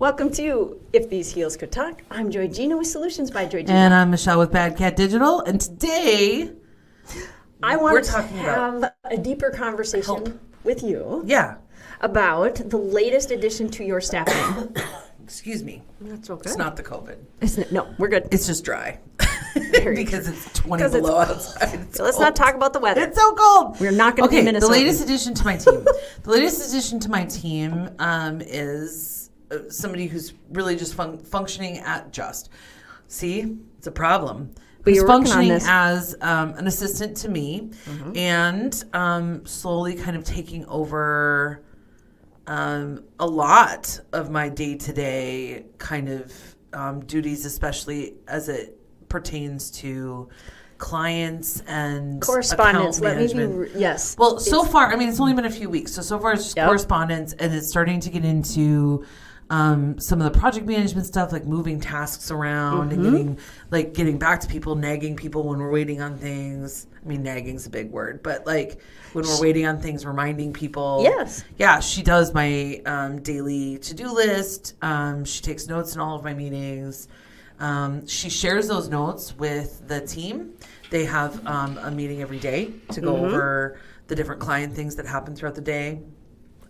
Welcome to If These Heels Could Talk. I'm JoyGenea with Solutions by JoyGenea. And I'm Michelle with Bad Cat Digital. And today, I want to have a deeper conversation with you about the latest addition to your staffing. Excuse me. That's okay. It's not the COVID. No, we're good. It's just dry. Because it's 20 below outside. So let's not talk about the weather. It's so cold. We're not going to be Minnesota. The latest addition to my team. The latest addition to my team is somebody who's really just functioning at just. See, it's a problem. But who's functioning as an assistant to me and slowly kind of taking over a lot of my day-to-day kind of duties, especially as it pertains to clients and correspondence. Account management. Yes. Well, so far, I mean, it's only been a few weeks. So far it's just correspondence, and it's starting to get into some of the project management stuff, like moving tasks around and getting back to people, nagging people when we're waiting on things. I mean, nagging's a big word, but like when we're waiting on things, reminding people. Yes. Yeah, she does my daily to-do list. She takes notes in all of my meetings. She shares those notes with the team. They have a meeting every day to go over the different client things that happen throughout the day.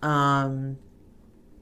Yeah,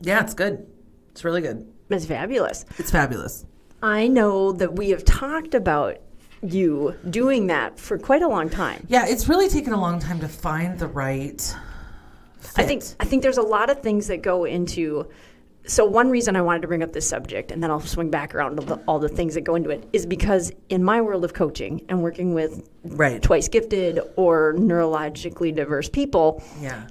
it's good. It's really good. It's fabulous. It's fabulous. I know that we have talked about you doing that for quite a long time. Yeah, it's really taken a long time to find the right fit. I think there's a lot of things that go into. So one reason I wanted to bring up this subject, and then I'll swing back around to all the things that go into it, is because in my world of coaching and working with twice gifted or neurologically diverse people,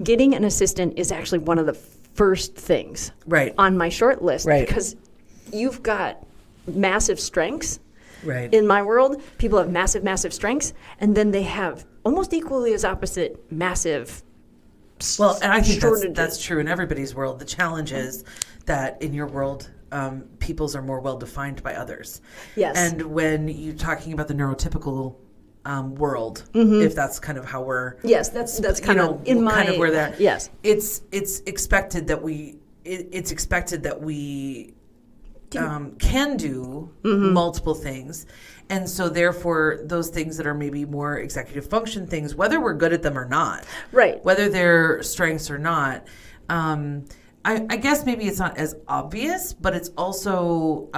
getting an assistant is actually one of the first things on my short list because you've got massive strengths. In my world, people have massive, massive strengths, and then they have almost equally as opposite massive Well, and I think that's true in everybody's world. The challenge is that in your world, people's are more well-defined by others. Yes. And when you're talking about the neurotypical world, if that's kind of how we're... Yes, that's kind of in my... kind of where that... Yes. It's expected that we... It's expected that we can do multiple things. And so therefore, those things that are maybe more executive function things, whether we're good at them or not, whether they're strengths or not, I guess maybe it's not as obvious, but it's also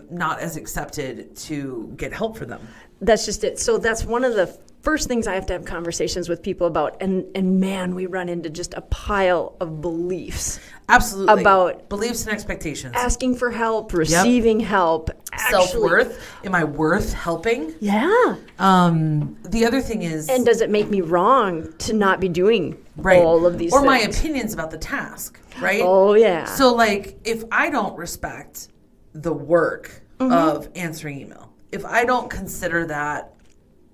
not as accepted to get help for them. That's just it. So that's one of the first things I have to have conversations with people about. And man, we run into just a pile of beliefs. Absolutely. About beliefs and expectations. Asking for help, receiving help. Self-worth. Am I worth helping? Yeah. The other thing is... And does it make me wrong to not be doing all of these things? Or my opinions about the task, right? Oh, yeah. So, like, if I don't respect the work of answering email, if I don't consider that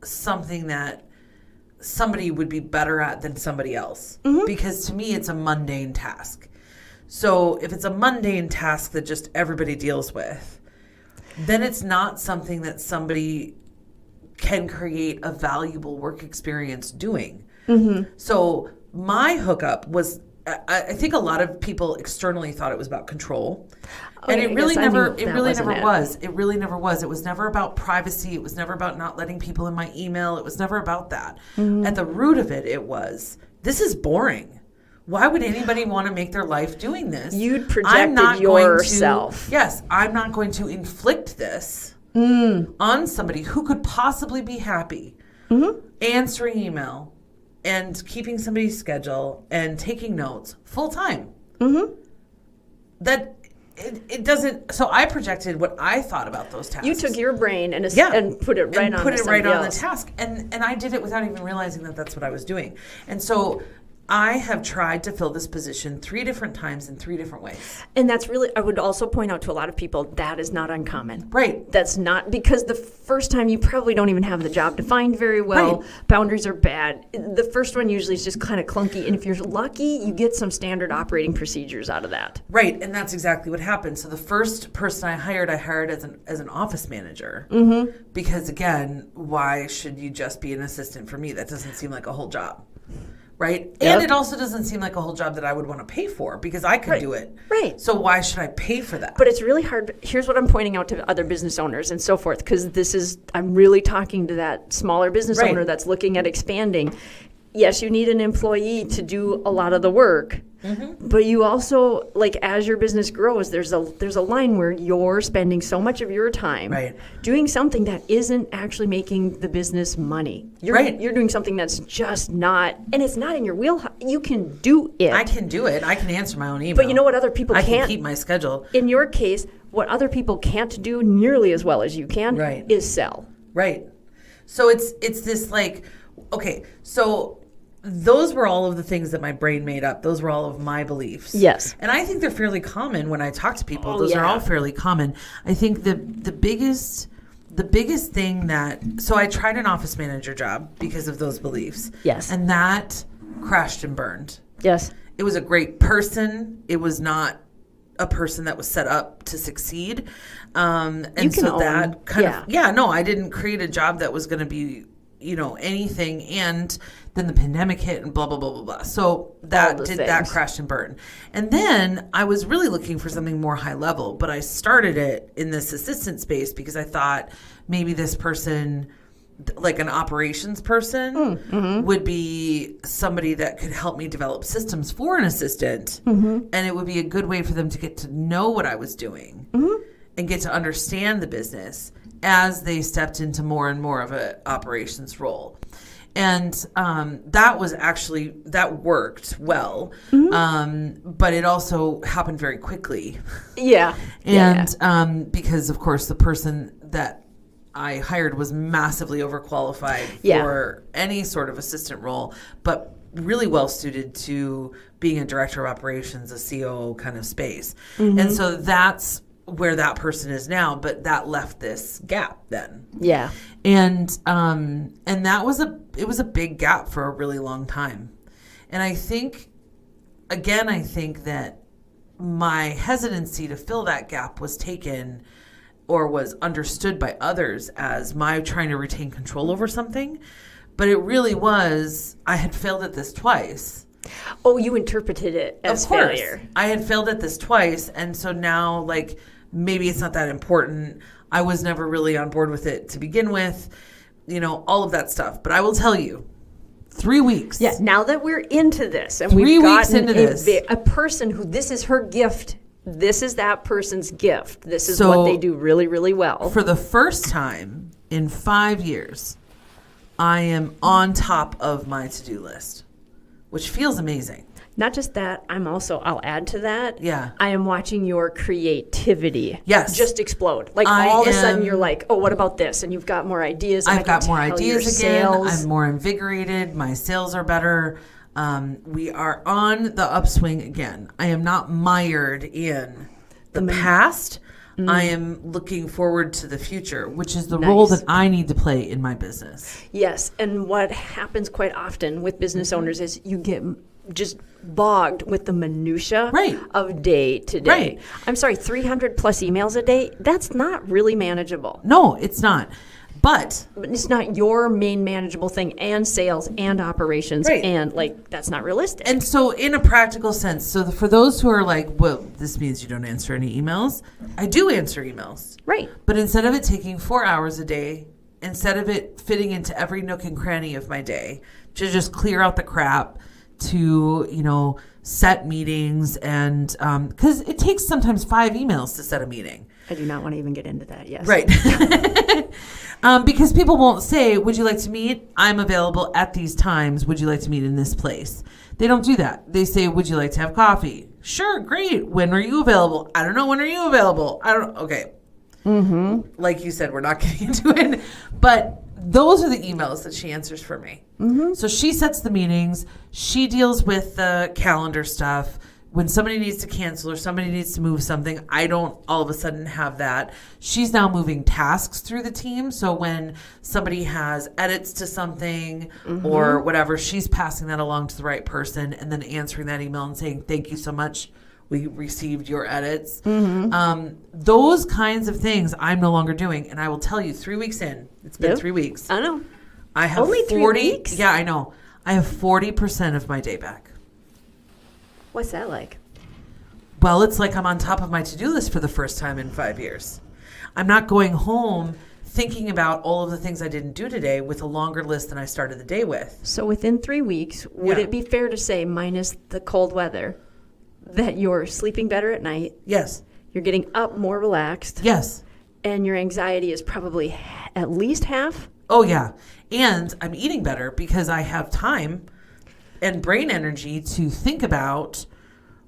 something that somebody would be better at than somebody else, because to me it's a mundane task. So if it's a mundane task that just everybody deals with, then it's not something that somebody can create a valuable work experience doing. So my hookup was, I think a lot of people externally thought it was about control. And it really never was. It really never was. It was never about privacy. It was never about not letting people in my email. It was never about that. At the root of it, it was, this is boring. Why would anybody want to make their life doing this? You'd projected yourself. Yes, I'm not going to inflict this on somebody who could possibly be happy answering email and keeping somebody's schedule and taking notes full time. That it doesn't. So I projected what I thought about those tasks. You took your brain and put it right on the task, and I did it without even realizing that that's what I was doing. And so I have tried to fill this position 3 different times in 3 different ways. And that's really, I would also point out to a lot of people, that is not uncommon. Right. That's not, because the first time you probably don't even have the job defined very well. Right. Boundaries are bad. The first one usually is just kind of clunky. And if you're lucky, you get some standard operating procedures out of that. Right. And that's exactly what happened. So the first person I hired as an office manager. Because again, why should you just be an assistant for me? That doesn't seem like a whole job. right? And it also doesn't seem like a whole job that I would want to pay for because I could do it. Right. So why should I pay for that? But it's really hard. Here's what I'm pointing out to other business owners and so forth, because I'm really talking to that smaller business owner that's looking at expanding. Yes, you need an employee to do a lot of the work, but you also, like, as your business grows, there's a line where you're spending so much of your time doing something that isn't actually making the business money. You're doing something that's just not, and it's not in your wheelhouse. You can do it. I can do it. I can answer my own email. But you know what other people can't? I can keep my schedule. In your case, what other people can't do nearly as well as you can is sell. Right. So it's this like, okay, so those were all of the things that my brain made up. Those were all of my beliefs. Yes. And I think they're fairly common when I talk to people. Those are all fairly common. I think the biggest thing so I tried an office manager job because of those beliefs. Yes. And that crashed and burned. Yes. It was a great person. It was not a person that was set up to succeed. And so that kind of, I didn't create a job that was going to be, anything. And then the pandemic hit and blah, blah, blah, blah, blah. So that crashed and burned. And then I was really looking for something more high level, but I started it in this assistant space because I thought maybe this person, like an operations person, would be somebody that could help me develop systems for an assistant. And it would be a good way for them to get to know what I was doing and get to understand the business as they stepped into more and more of an operations role. And that worked well. But it also happened very quickly. Yeah. And because, of course, the person that I hired was massively overqualified for any sort of assistant role, but really well suited to being a director of operations, a COO kind of space. And so that's where that person is now, but that left this gap then. Yeah. And that was it was a big gap for a really long time. And I think that my hesitancy to fill that gap was taken or was understood by others as my trying to retain control over something. But it really was, I had failed at this twice. Oh, you interpreted it as failure. I had failed at this twice. And so now, like, maybe it's not that important. I was never really on board with it to begin with, all of that stuff. But I will tell you, 3 weeks. Yeah, now that we're into this and we've gotten a person who this is her gift, this is that person's gift. This is what they do really, really well. For the first time in 5 years, I am on top of my to-do list, which feels amazing. Not just that, I'll add to that. Yeah. I am watching your creativity just explode. Like all of a sudden you're like, oh, what about this? And you've got more ideas. I've got more ideas again. I'm more invigorated. My sales are better. We are on the upswing again. I am not mired in the past. I am looking forward to the future, which is the role that I need to play in my business. Yes. And what happens quite often with business owners is you get just bogged with the minutia of day to day. Right. I'm sorry, 300 plus emails a day, that's not really manageable. No, it's not. But it's not your main manageable thing, and sales and operations, and that's not realistic. And so in a practical sense, so for those who are like, well, this means you don't answer any emails. I do answer emails. Right. But instead of it taking 4 hours a day, instead of it fitting into every nook and cranny of my day, to just clear out the crap, to, set meetings, and because it takes sometimes 5 emails to set a meeting. I do not want to even get into that, yes. Right. Because people won't say, would you like to meet? I'm available at these times. Would you like to meet in this place? They don't do that. They say, would you like to have coffee? Sure, great. When are you available? I don't know. When are you available? Okay. Like you said, we're not getting into it. But those are the emails that she answers for me. So she sets the meetings. She deals with the calendar stuff. When somebody needs to cancel or somebody needs to move something, I don't all of a sudden have that. She's now moving tasks through the team. So when somebody has edits to something or whatever, she's passing that along to the right person and then answering that email and saying, thank you so much. We received your edits. Those kinds of things I'm no longer doing. And I will tell you, 3 weeks in, it's been 3 weeks. I know. I have only 40. 3 weeks? Yeah, I know. I have 40% of my day back. What's that like? Well, it's like I'm on top of my to-do list for the first time in 5 years. I'm not going home thinking about all of the things I didn't do today with a longer list than I started the day with. So within 3 weeks, would it be fair to say, minus the cold weather, that you're sleeping better at night? Yes. You're getting up more relaxed? Yes. And your anxiety is probably at least half? Oh, yeah. And I'm eating better because I have time and brain energy to think about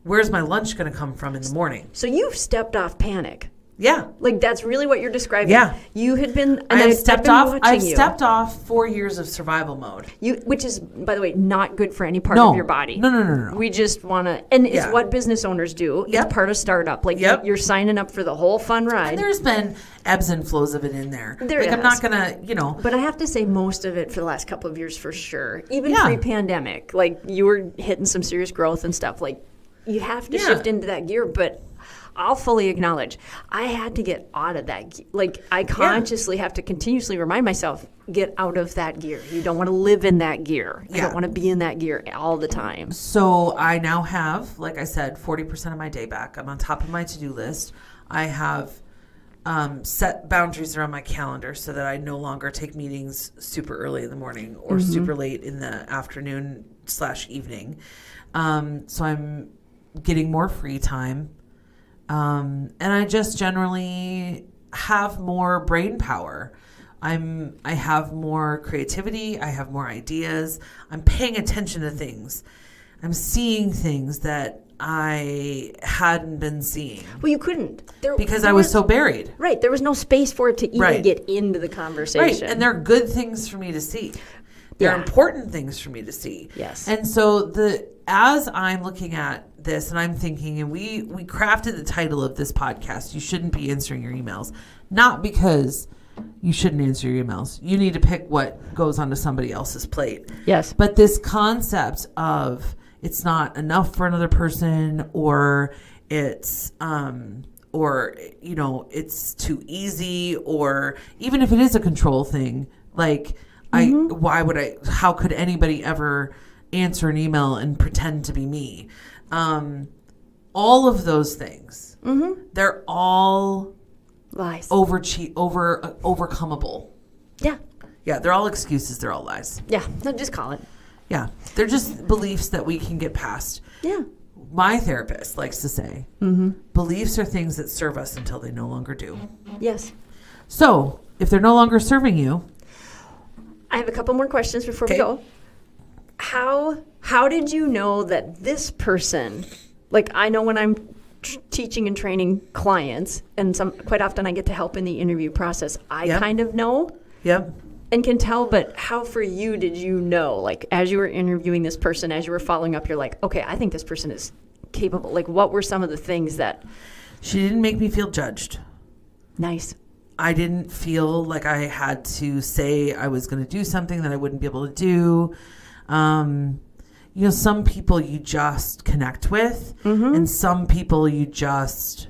where's my lunch going to come from in the morning. So you've stepped off panic. Yeah. Like, that's really what you're describing. Yeah. You had been, and I've stepped off. I've you. stepped off 4 years of survival mode. Which is, by the way, not good for any part of your body. No. We just want to, and it's what business owners do. Yep. It's part of startup. Like, you're signing up for the whole fun ride. And there's been ebbs and flows of it in there. I'm not going to, But I have to say most of it for the last couple of years for sure. Even pre-pandemic. Like, you were hitting some serious growth and stuff. Like, you have to shift into that gear, but I'll fully acknowledge I had to get out of that. Like, I consciously have to continuously remind myself, get out of that gear. You don't want to live in that gear. You don't want to be in that gear all the time. So I now have, like I said, 40% of my day back. I'm on top of my to-do list. I have set boundaries around my calendar so that I no longer take meetings super early in the morning or super late in the afternoon/evening. So I'm getting more free time. And I just generally have more brain power. I have more creativity. I have more ideas. I'm paying attention to things. I'm seeing things that I hadn't been seeing. Well, you couldn't. Because I was so buried. Right. There was no space for it to even get into the conversation. Right. And they're good things for me to see. They're important things for me to see. Yes. And so as I'm looking at this and I'm thinking, and we crafted the title of this podcast, You Shouldn't Be Answering Your Emails. Not because you shouldn't answer your emails. You need to pick what goes onto somebody else's plate. Yes. But this concept of it's not enough for another person, or it's it's too easy, or even if it is a control thing, like how could anybody ever answer an email and pretend to be me? All of those things, they're all lies, overcomable. Yeah. Yeah, they're all excuses. They're all lies. Yeah, no, just call it. Yeah, they're just beliefs that we can get past. Yeah. My therapist likes to say, beliefs are things that serve us until they no longer do. Yes. So, if they're no longer serving you. I have a couple more questions before we go. How did you know that this person, like, I know when I'm teaching and training clients, and quite often I get to help in the interview process, I kind of know. Yep. And can tell, but how for you did you know? Like, as you were interviewing this person, as you were following up, you're like, okay, I think this person is capable. Like, what were some of the things that... She didn't make me feel judged. Nice. I didn't feel like I had to say I was going to do something that I wouldn't be able to do. Some people you just connect with, and some people you just...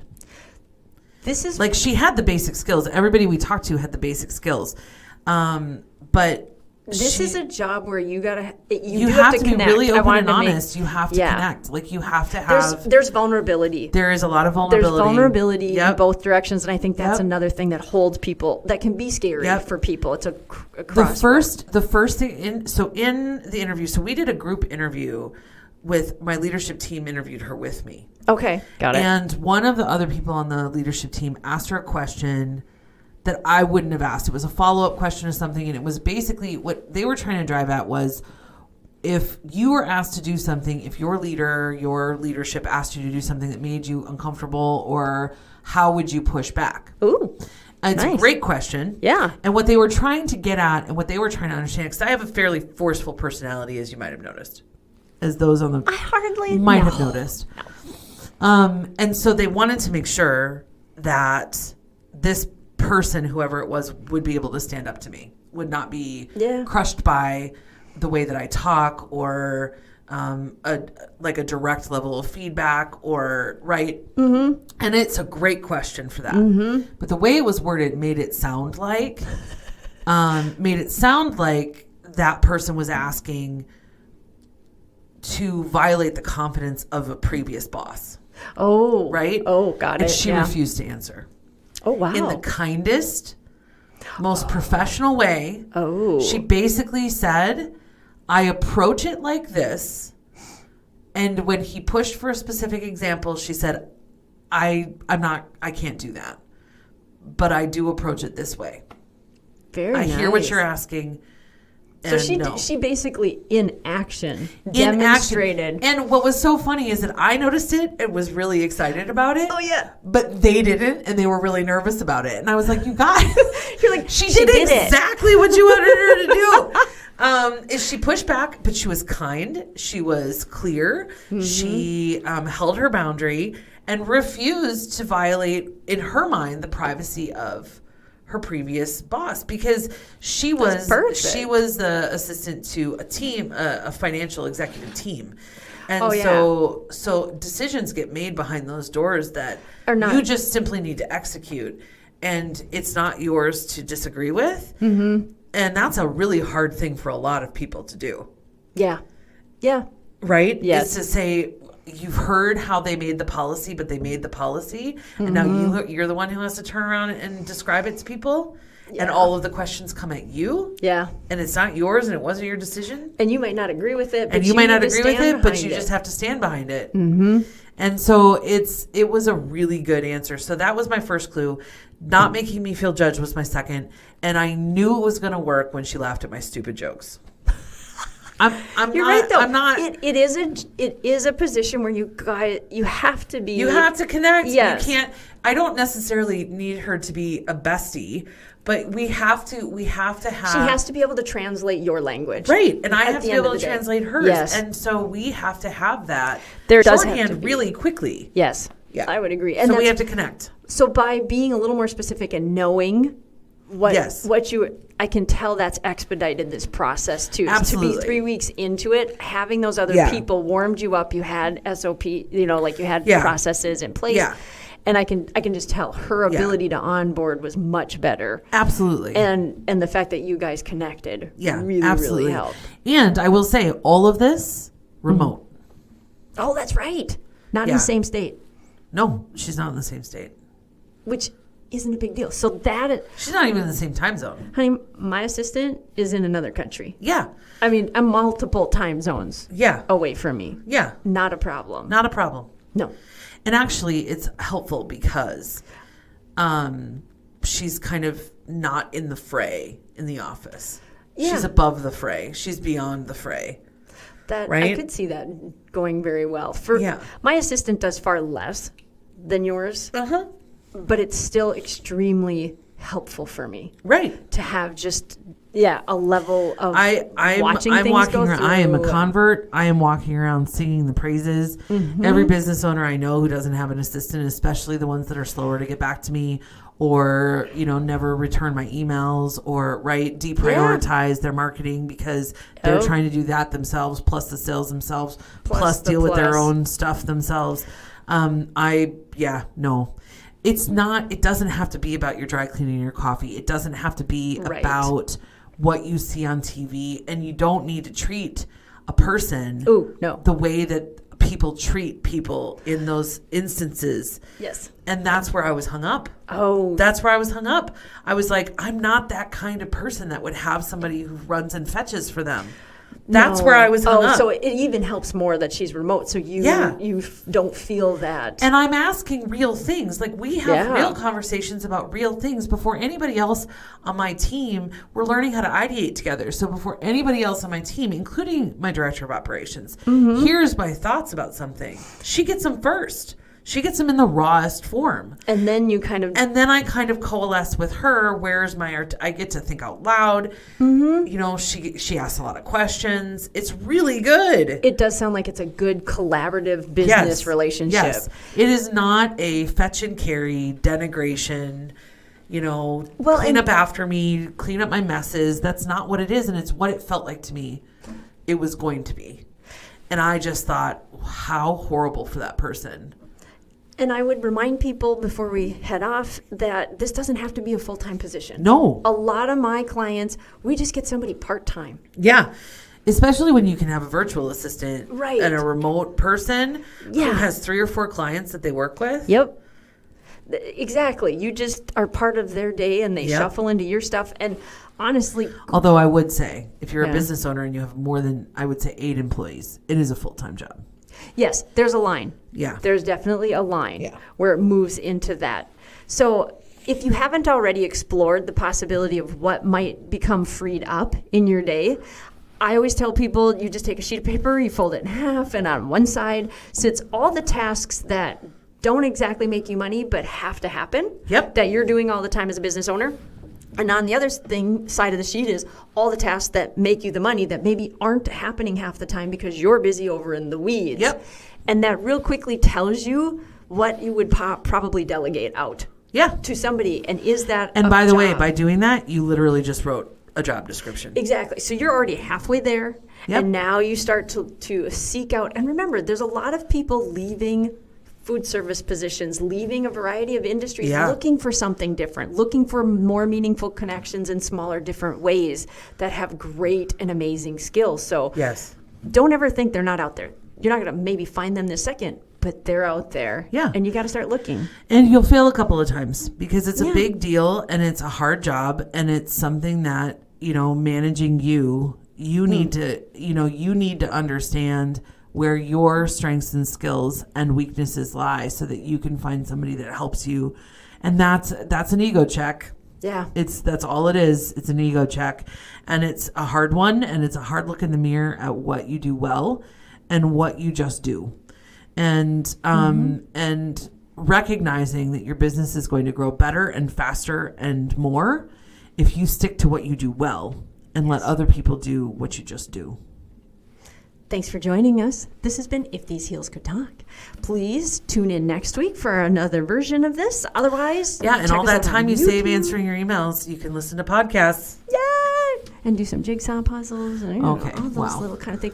This is... Like, she had the basic skills. Everybody we talked to had the basic skills. But this is a job where you have to connect. be really open and honest. You have to connect. Like, you have to have. There's vulnerability. There is a lot of vulnerability. There's vulnerability in both directions, and I think that's another thing that holds people. That can be scary for people. It's a cross. The first thing in the interview. So we did a group interview with my leadership team. Interviewed her with me. Okay, got it. And one of the other people on the leadership team asked her a question that I wouldn't have asked. It was a follow-up question or something, and it was basically what they were trying to drive at was, if you were asked to do something, if your leadership asked you to do something that made you uncomfortable, or how would you push back? Ooh, it's a great question. Yeah. And what they were trying to get at and what they were trying to understand, because I have a fairly forceful personality, as you might have noticed, as those on the... I hardly might have noticed. And so they wanted to make sure that this person, whoever it was, would be able to stand up to me, would not be crushed by the way that I talk, or a direct level of feedback, or and it's a great question for that. But the way it was worded made it sound like that person was asking to violate the confidence of a previous boss. Oh. Right? Oh, got it. And she refused to answer. Oh, wow. In the kindest, most professional way. Oh. She basically said, I approach it like this. And when he pushed for a specific example, she said, I can't do that. But I do approach it this way. Very I nice. hear what you're asking. So she basically in action demonstrated. And what was so funny is that I noticed it and was really excited about it. Oh, yeah. But they didn't, and they were really nervous about it. And I was like, you guys. You're like, she did exactly what you wanted her to do. Is she pushed back, but she was kind. She was clear. Mm-hmm. She held her boundary and refused to violate, in her mind, the privacy of her previous boss, because she was the assistant to a team, a financial executive team. And so decisions get made behind those doors that you just simply need to execute, and it's not yours to disagree with. Mm-hmm. And that's a really hard thing for a lot of people to do. Yeah. Yeah. Right? Yes. Is to say, you've heard how they made the policy, but they made the policy, and now you're the one who has to turn around and describe it to people, and all of the questions come at you. Yeah. And it's not yours, and it wasn't your decision. And you might not agree with it, but you just have to stand behind it. Mm-hmm. And so it was a really good answer. So that was my first clue. Not making me feel judged was my second, and I knew it was going to work when she laughed at my stupid jokes. You're right, though. I'm not. It is a position where you have to be. You have to connect. Yes. You can't. I don't necessarily need her to be a bestie, but we have to have. She has to be able to translate your language, right? And I have to be able to translate hers. Yes. And so we have to have that shorthand really quickly. Yes. Yeah. I would agree. And so we have to connect. So by being a little more specific and knowing I can tell that's expedited this process too. Absolutely. To be 3 weeks into it, having those other people warmed you up, you had SOP, you had processes in place. Yeah. And I can just tell her ability to onboard was much better. Absolutely. And the fact that you guys connected really helped. And I will say, all of this remote. Mm-hmm. Oh, that's right. Not in the same state. No, she's not in the same state. Which isn't a big deal. So she's not even in the same time zone. Honey, my assistant is in another country. Yeah. I mean, I'm multiple time zones away from me. Yeah. Not a problem. Not a problem. No. And actually, it's helpful because she's kind of not in the fray in the office. Yeah. She's above the fray. She's beyond the fray. I could see that going very well. My assistant does far less than yours. Uh-huh. But it's still extremely helpful for me. Right. To have just, a level of watching things go through. I am a convert. I am walking around singing the praises. Mm-hmm. Every business owner I know who doesn't have an assistant, especially the ones that are slower to get back to me or, never return my emails or, deprioritize their marketing because they're trying to do that themselves, plus the sales themselves, plus deal with their own stuff themselves. No. It doesn't have to be about your dry cleaning your coffee. It doesn't have to be about what you see on TV. And you don't need to treat a person the way that people treat people in those instances. Yes. And that's where I was hung up. Oh. That's where I was hung up. I was like, I'm not that kind of person that would have somebody who runs and fetches for them. That's where I was hung up. So it even helps more that she's remote, so you don't feel that. And I'm asking real things. Like, we have real conversations about real things before anybody else on my team. We're learning how to ideate together. So before anybody else on my team, including my director of operations, hears my thoughts about something, she gets them first. She gets them in the rawest form. And then I kind of coalesce with her. Where's my art? I get to think out loud. Mm-hmm. She asks a lot of questions. It's really good. It does sound like it's a good collaborative business relationship. Yes. It is not a fetch and carry denigration, clean up after me, clean up my messes. That's not what it is. And it's what it felt like to me it was going to be. And I just thought, how horrible for that person. And I would remind people before we head off that this doesn't have to be a full-time position. No. A lot of my clients, we just get somebody part-time. Yeah. Especially when you can have a virtual assistant Right. and a remote person who Yeah. has 3 or 4 clients that they work with. Yep. Exactly. You just are part of their day and they Yep. shuffle into your stuff. And honestly, Although I would say, if you're Yeah. a business owner and you have more than, I would say, 8 employees, it is a full-time job. yes, there's a line. Yeah. There's definitely a line Yeah. where it moves into that. So if you haven't already explored the possibility of what might become freed up in your day, I always tell people you just take a sheet of paper, you fold it in half, and on one side sits all the tasks that don't exactly make you money but have to happen. Yep. That you're doing all the time as a business owner. And on the other side of the sheet is all the tasks that make you the money that maybe aren't happening half the time because you're busy over in the weeds. Yep. And that real quickly tells you what you would probably delegate out Yeah. to somebody. And is that And a by the way, job? by doing that, you literally just wrote a job description. Exactly. So you're already halfway there. Yep. And now you start to seek out. And remember, there's a lot of people leaving food service positions, leaving a variety of industries, Yeah. looking for something different, looking for more meaningful connections in smaller, different ways that have great and amazing skills. So Yes. don't ever think they're not out there. You're not going to maybe find them this second, but they're out there. Yeah. And you got to start looking. And you'll fail a couple of times because it's a Yeah. big deal and it's a hard job and it's something that, managing you need to, you need to understand where your strengths and skills and weaknesses lie so that you can find somebody that helps you. And that's an ego check. Yeah. That's all it is. It's an ego check. And it's a hard one and it's a hard look in the mirror at what you do well and what you just do. And and recognizing that your business is going to grow better and faster and more if you stick to what you do well and let other people do what you just do. Thanks for joining us. This has been If These Heels Could Talk. Please tune in next week for another version of this. Otherwise, Yeah, and check all us that out on time you save YouTube. answering your emails, you can listen to podcasts. Yay! And do some jigsaw puzzles and Okay, all those wow. little kind of things.